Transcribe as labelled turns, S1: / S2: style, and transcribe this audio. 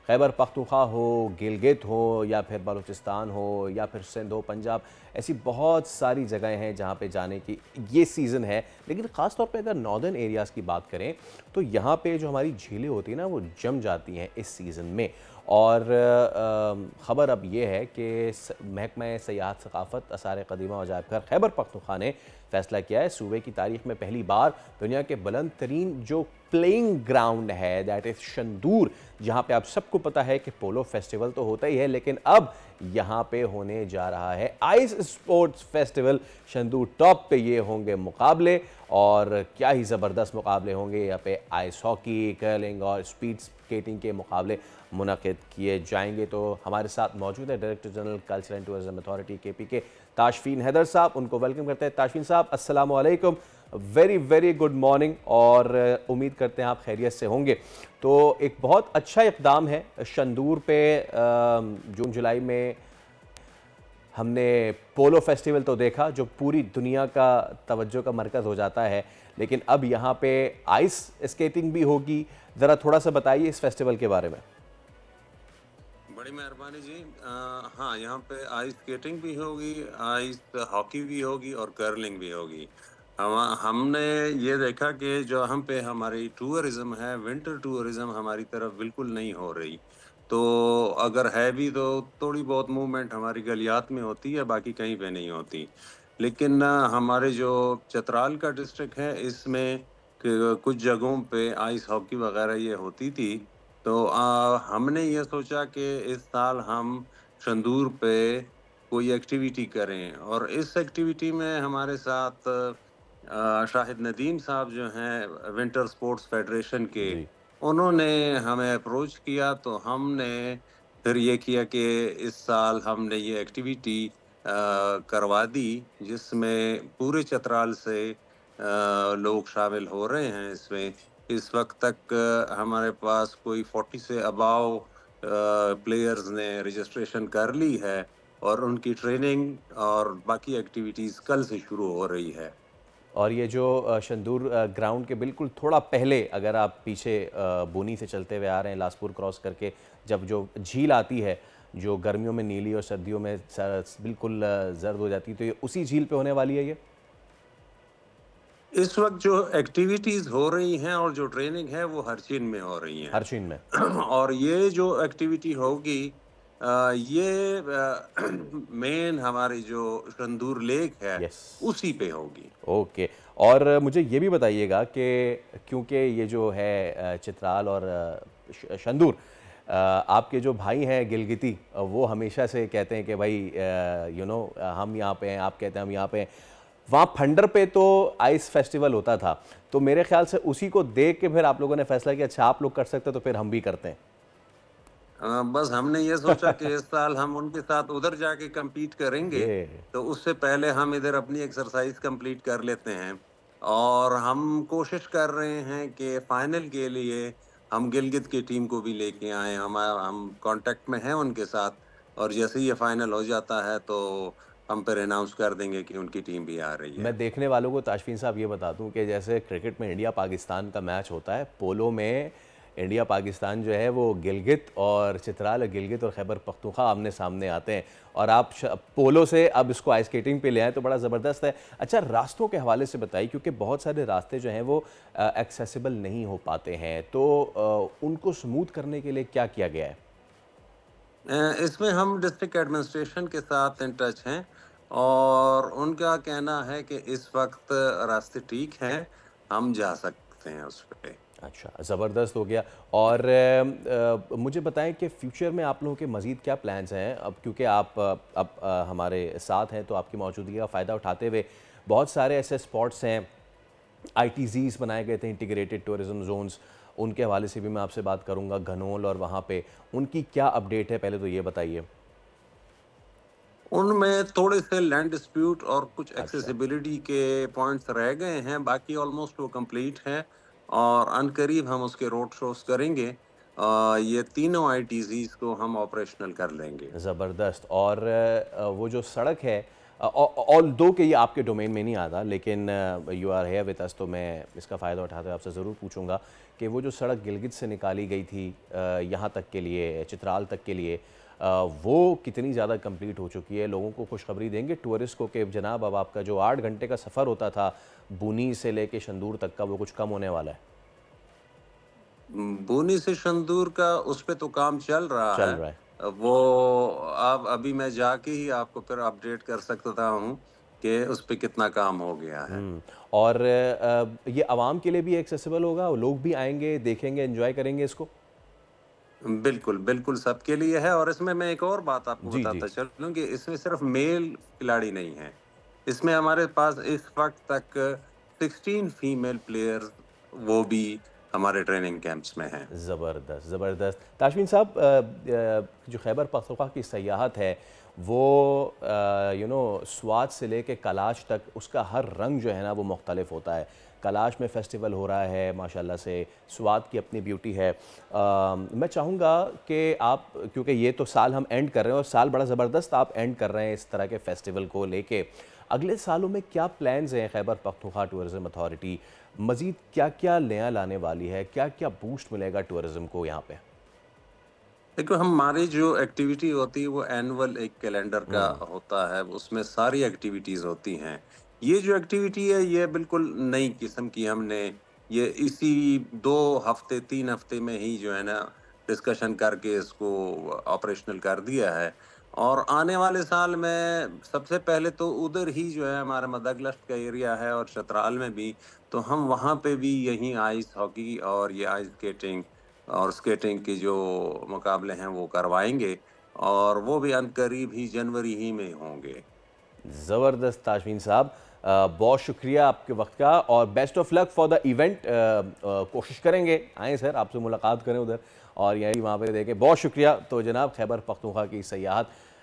S1: खैबर पख्तूनख्वा हो, गिलगित हो, या फिर बलूचिस्तान हो, या फिर सिंध हो, पंजाब, ऐसी बहुत सारी जगहें हैं जहाँ पे जाने की ये सीज़न है। लेकिन ख़ास तौर पे अगर नॉर्दर्न एरियाज़ की बात करें तो यहाँ पे जो हमारी झीलें होती हैं ना, वो जम जाती हैं इस सीज़न में। और ख़बर अब ये है कि महकमा सयाहत सकाफ़त आसार क़दीमा अजायब घर खैबर पख्तूनख्वा ने फ़ैसला किया है, सूबे की तारीख़ में पहली बार दुनिया के बुलंद तरीन जो प्लेइंग ग्राउंड है, दैट इज़ शंदूर, जहाँ पे आप सबको पता है कि पोलो फेस्टिवल तो होता ही है, लेकिन अब यहाँ पे होने जा रहा है ice sports festival. Shandur top पे ये होंगे मुकाबले, और क्या ही ज़बरदस्त मुकाबले होंगे। यहाँ पे आइस हॉकी, कर्लिंग और स्पीड स्केटिंग के मुकाबले मुनक़िद किए जाएंगे। तो हमारे साथ मौजूद है director general culture and tourism authority KPK Tashfeen Haider sahab, उनको वेलकम करते हैं। ताशफीन साहब, अस्सलाम वालेकुम, वेरी वेरी गुड मॉर्निंग, और उम्मीद करते हैं आप खैरियत से होंगे। तो एक बहुत अच्छा इक़दाम है शंदूर पे। जून जुलाई में हमने पोलो फेस्टिवल तो देखा जो पूरी दुनिया का तवज्जो का मरकज़ हो जाता है, लेकिन अब यहाँ पे आइस स्केटिंग भी होगी। ज़रा थोड़ा सा बताइए इस फेस्टिवल के बारे में।
S2: बड़ी मेहरबानी जी। हाँ, यहाँ पे आइस स्केटिंग भी होगी, आइस हॉकी भी होगी और कर्लिंग भी होगी। हमने ये देखा कि जो हम पे हमारी टूरिज्म है, विंटर टूरिज्म हमारी तरफ बिल्कुल नहीं हो रही। तो अगर है भी तो थोड़ी बहुत मूवमेंट हमारी गलियात में होती है, बाकी कहीं पे नहीं होती। लेकिन हमारे जो चतराल का डिस्ट्रिक्ट है, इसमें कुछ जगहों पे आइस हॉकी वगैरह ये होती थी। तो हमने ये सोचा कि इस साल हम शंदूर पे कोई एक्टिविटी करें, और इस एक्टिविटी में हमारे साथ शाहिद नदीम साहब जो हैं विंटर स्पोर्ट्स फेडरेशन के,
S1: जी।
S2: उन्होंने हमें अप्रोच किया। तो हमने फिर ये किया कि इस साल हमने ये एक्टिविटी करवा दी, जिसमें पूरे चतराल से लोग शामिल हो रहे हैं इसमें। इस वक्त तक हमारे पास कोई 40 से अबाव प्लेयर्स ने रजिस्ट्रेशन कर ली है, और उनकी ट्रेनिंग और बाकी एक्टिविटीज़ कल से शुरू हो रही है।
S1: और ये जो शंदूर ग्राउंड के बिल्कुल थोड़ा पहले, अगर आप पीछे बोनी से चलते हुए आ रहे हैं लासपुर क्रॉस करके, जब जो झील आती है जो गर्मियों में नीली और सर्दियों में बिल्कुल जर्द हो जाती है, तो ये उसी झील पे होने वाली है ये।
S2: इस वक्त जो एक्टिविटीज़ हो रही हैं और जो ट्रेनिंग है वो हरचीन में हो रही हैं।
S1: हरशिन में।
S2: और ये जो एक्टिविटी होगी, ये मेन हमारी जो शंदूर लेक है
S1: यस।
S2: उसी पे होगी।
S1: ओके। और मुझे ये भी बताइएगा कि क्योंकि ये जो है चित्राल और शंदूर, आपके जो भाई हैं गिलगिती, वो हमेशा से कहते हैं कि भाई हम यहाँ पे हैं, आप कहते हैं हम यहाँ पे हैं। वहाँ फंडर पे तो आइस फेस्टिवल होता था, तो मेरे ख्याल से उसी को देख के फिर आप लोगों ने फैसला किया अच्छा आप लोग कर सकते तो फिर हम भी करते हैं।
S2: बस हमने ये सोचा कि इस साल हम उनके साथ उधर जाके compete करेंगे,
S1: ये
S2: तो उससे पहले हम इधर अपनी एक्सरसाइज कंप्लीट कर लेते हैं। और हम कोशिश कर रहे हैं कि फाइनल के लिए हम गिलगित की टीम को भी लेके आए। हम कांटेक्ट में हैं उनके साथ, और जैसे ही ये फाइनल हो जाता है तो हम फिर अनाउंस कर देंगे कि उनकी टीम भी आ रही है।
S1: मैं देखने वालों को ताशफीन साहब ये बता दूं कि जैसे क्रिकेट में इंडिया पाकिस्तान का मैच होता है, पोलो में इंडिया पाकिस्तान जो है वो गिलगित और चित्राल, गिलगित और खैबर पख्तूनख्वा आमने सामने आते हैं, और आप पोलो से अब इसको आइस स्केटिंग पे ले आए तो बड़ा ज़बरदस्त है। अच्छा, रास्तों के हवाले से बताइए, क्योंकि बहुत सारे रास्ते जो हैं वो एक्सेसिबल नहीं हो पाते हैं, तो उनको स्मूथ करने के लिए क्या किया गया है?
S2: इसमें हम डिस्ट्रिक्ट एडमिनिस्ट्रेशन के साथ इन टच हैं, और उनका कहना है कि इस वक्त रास्ते ठीक हैं, हम जा सकते हैं उस पे।
S1: अच्छा, ज़बरदस्त हो गया। और मुझे बताएं कि फ्यूचर में आप लोगों के मज़ीद क्या प्लान्स हैं? अब क्योंकि आप अब हमारे साथ हैं, तो आपकी मौजूदगी का फ़ायदा उठाते हुए बहुत सारे ऐसे स्पॉट्स हैं, ITZs बनाए गए थे, इंटीग्रेटेड टूरिज़्म जोन्स, उनके हवाले से भी मैं आपसे बात करूँगा। घनौल और वहाँ पे उनकी क्या अपडेट है, पहले तो ये बताइए।
S2: उनमें थोड़े से लैंड डिस्प्यूट और कुछ
S1: अच्छा।
S2: एक्सेसिबिलिटी के पॉइंट्स रह गए हैं, बाकी ऑलमोस्ट वो कंप्लीट है, और अनकरीब हम उसके रोड शोज करेंगे। ये तीनों ITZs को हम ऑपरेशनल कर लेंगे।
S1: ज़बरदस्त। और वो जो सड़क है, ऑल दो कि ये आपके डोमेन में नहीं आता, लेकिन you are here with us, तो मैं इसका फ़ायदा उठाते हुए आपसे ज़रूर पूछूंगा कि वो जो सड़क गिलगित से निकाली गई थी यहाँ तक के लिए, चित्राल तक के लिए, वो कितनी ज़्यादा कंप्लीट हो चुकी है। लोगों को खुशखबरी देंगे टूरिस्ट को कि जनाब अब आपका जो 8 घंटे का सफ़र होता था बुनी से लेके शंदूर तक का, वो कुछ कम होने वाला है।
S2: बुनी से शंदूर का उस पे तो काम चल रहा
S1: चल
S2: है।
S1: रहा है।
S2: वो अब अभी मैं जाके ही आपको फिर अपडेट कर सकता हूँ कि उस पे कितना काम हो गया है।
S1: और ये आवाम के लिए भी एक्सेसिबल होगा, लोग भी आएंगे, देखेंगे, एंजॉय करेंगे इसको।
S2: बिल्कुल, बिल्कुल सबके लिए है। और इसमें मैं एक और बात आपको
S1: जी जी।
S2: बताता चलूँ कि इसमें सिर्फ मेल खिलाड़ी नहीं हैं। इसमें हमारे पास इस वक़्त तक 16 फीमेल प्लेयर्स वो भी हमारे ट्रेनिंग कैंप्स में हैं।
S1: ज़बरदस्त, ज़बरदस्त। ताशमीन साहब, जो खैबर पख्तूनख्वा की सयाहत है वो स्वात से लेके कलाश तक, उसका हर रंग जो है ना वो मुख्तलिफ होता है। कलाश में फ़ेस्टिवल हो रहा है माशाल्लाह से, स्वात की अपनी ब्यूटी है। मैं चाहूँगा कि आप, क्योंकि ये तो साल हम एंड कर रहे हैं और साल बड़ा ज़बरदस्त आप एंड कर रहे हैं इस तरह के फ़ेस्टिवल को लेके, अगले सालों में क्या प्लान्स हैं खैबर पख्तूनख्वा टूरिज़्म अथॉरिटी, मज़ीद क्या क्या नया लाने वाली है, क्या क्या बूस्ट मिलेगा टूरिज़्म को यहाँ पे?
S2: देखो, हमारी जो एक्टिविटी होती है वो एनुअल एक कैलेंडर का होता है, उसमें सारी एक्टिविटीज़ होती हैं। ये जो एक्टिविटी है ये बिल्कुल नई किस्म की हमने ये इसी 2 हफ़्ते 3 हफ़्ते में ही जो है ना डिस्कशन करके इसको ऑपरेशनल कर दिया है। और आने वाले साल में सबसे पहले तो उधर ही जो है हमारा मदगलश्त का एरिया है और चतराल में भी, तो हम वहाँ पे भी यही आइस हॉकी और ये आइस स्केटिंग और स्केटिंग के जो मुकाबले हैं वो करवाएँगे और वो भी अनकरीब ही जनवरी ही में होंगे।
S1: ज़बरदस्त ताशमीन साहब, बहुत शुक्रिया आपके वक्त का और best of luck for the event. कोशिश करेंगे आएँ सर, आपसे मुलाकात करें उधर और यही वहाँ पे देखें। बहुत शुक्रिया। तो जनाब खैबर पख्तूनख्वा की सयाहत